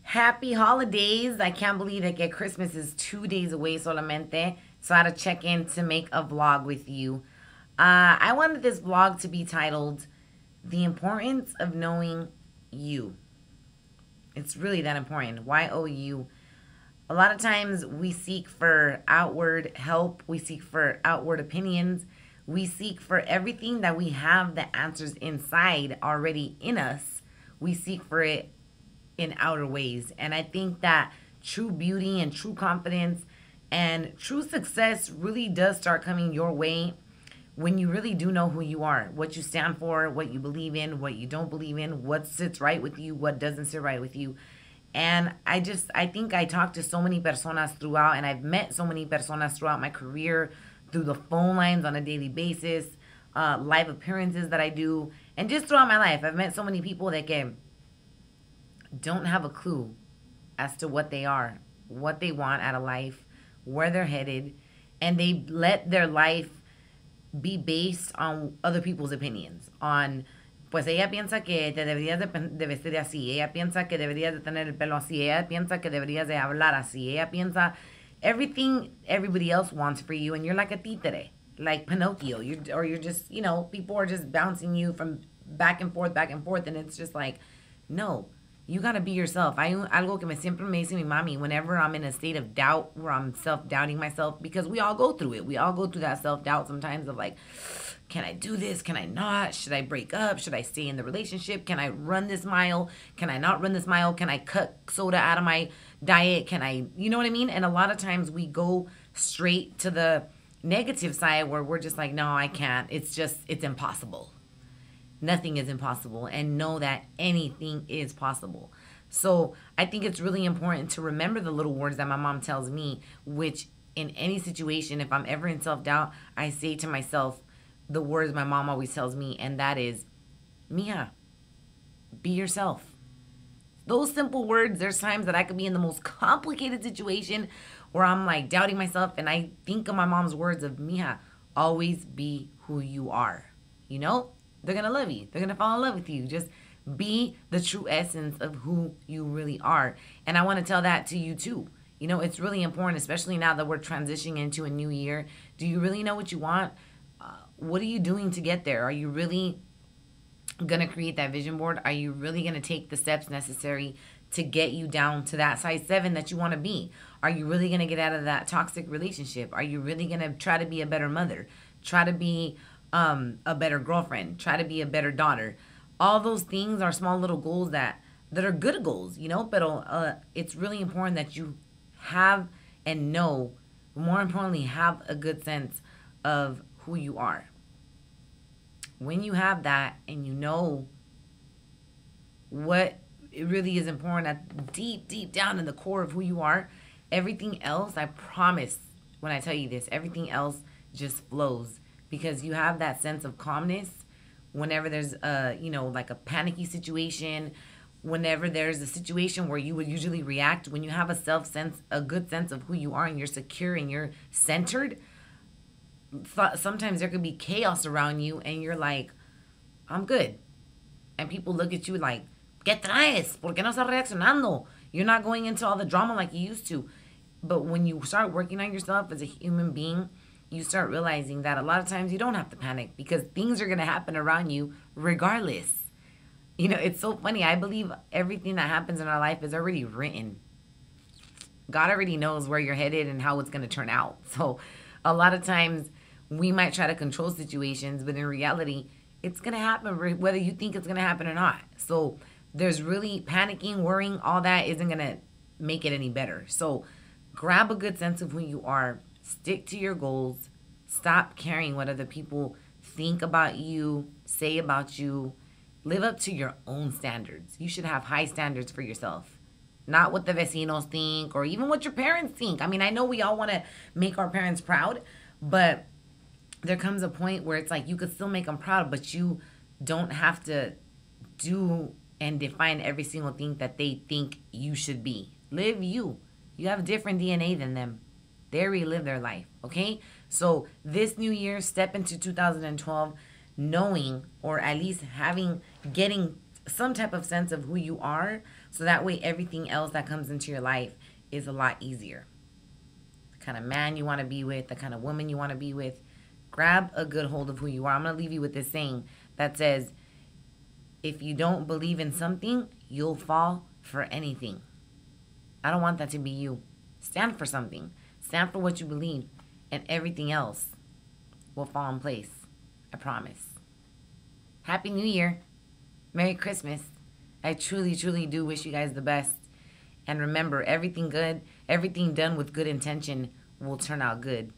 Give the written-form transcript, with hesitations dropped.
Happy holidays. I can't believe that Christmas is 2 days away solamente. So I had to check in to make a vlog with you. I wanted this vlog to be titled The Importance of Knowing You. It's really that important. Y-O-U. A lot of times we seek for outward help. We seek for outward opinions. We seek for everything that we have the answers inside already in us. We seek for it in outer ways. And I think that true beauty and true confidence and true success really does start coming your way when you really do know who you are, what you stand for, what you believe in, what you don't believe in, what sits right with you, what doesn't sit right with you. And I think I talked to so many personas throughout, and I've met so many personas throughout my career through the phone lines on a daily basis, live appearances that I do, and just throughout my life. I've met so many people that don't have a clue as to what they are, what they want out of life, where they're headed, and they let their life be based on other people's opinions. On, pues ella piensa que te deberías de vestir así, ella piensa que deberías de tener el pelo así, ella piensa que deberías de hablar así, ella piensa everything everybody else wants for you, and you're like a títere, like Pinocchio. You're just, people are just bouncing you from back and forth, and it's just like, no. You gotta be yourself. Algo que siempre me dice mi mami whenever I'm in a state of doubt, where I'm self-doubting myself, because we all go through it. We all go through that self-doubt sometimes of like, can I do this? Can I not? Should I break up? Should I stay in the relationship? Can I run this mile? Can I not run this mile? Can I cut soda out of my diet? Can I, you know what I mean? And a lot of times we go straight to the negative side where we're just like, no, I can't. It's impossible. Nothing is impossible, and know that anything is possible. So I think it's really important to remember the little words that my mom tells me, which in any situation, if I'm ever in self-doubt, I say to myself the words my mom always tells me, and that is, Mija, be yourself. Those simple words, there's times that I could be in the most complicated situation where I'm like doubting myself, and I think of my mom's words of, Mija, always be who you are, They're going to love you. They're going to fall in love with you. Just be the true essence of who you really are. And I want to tell that to you too. It's really important, especially now that we're transitioning into a new year. Do you really know what you want? What are you doing to get there? Are you really going to create that vision board? Are you really going to take the steps necessary to get you down to that size 7 that you want to be? Are you really going to get out of that toxic relationship? Are you really going to try to be a better mother? Try to be a better girlfriend, try to be a better daughter. All those things are small little goals that are good goals, but it's really important that you have and know, more importantly, have a good sense of who you are. When you have that and you know what it really is important at deep down in the core of who you are, everything else, I promise when I tell you this, everything else just flows. Because you have that sense of calmness whenever there's like a panicky situation, whenever there's a situation where you would usually react. When you have a good sense of who you are, and you're secure and you're centered, sometimes there could be chaos around you and you're like, I'm good. And people look at you like, ¿Qué traes? ¿Por qué no estás reaccionando? You're not going into all the drama like you used to. But when you start working on yourself as a human being, you start realizing that a lot of times you don't have to panic, because things are going to happen around you regardless. It's so funny. I believe everything that happens in our life is already written. God already knows where you're headed and how it's going to turn out. So a lot of times we might try to control situations, but in reality, it's going to happen whether you think it's going to happen or not. So there's really panicking, worrying, all that isn't going to make it any better. So grab a good sense of who you are. Stick to your goals. Stop caring what other people think about you, say about you. Live up to your own standards. You should have high standards for yourself. Not what the vecinos think or even what your parents think. I mean, I know we all want to make our parents proud, but there comes a point where it's like you could still make them proud, but you don't have to do and define every single thing that they think you should be. Live you. You have different DNA than them. They relive their life, okay? So this new year, step into 2012 knowing, or at least getting some type of sense of who you are, so that way everything else that comes into your life is a lot easier. The kind of man you want to be with, the kind of woman you want to be with. Grab a good hold of who you are. I'm going to leave you with this saying that says, if you don't believe in something, you'll fall for anything. I don't want that to be you. Stand for something. Stand for what you believe, and everything else will fall in place. I promise. Happy New Year. Merry Christmas. I truly, truly do wish you guys the best. And remember, everything good, everything done with good intention will turn out good.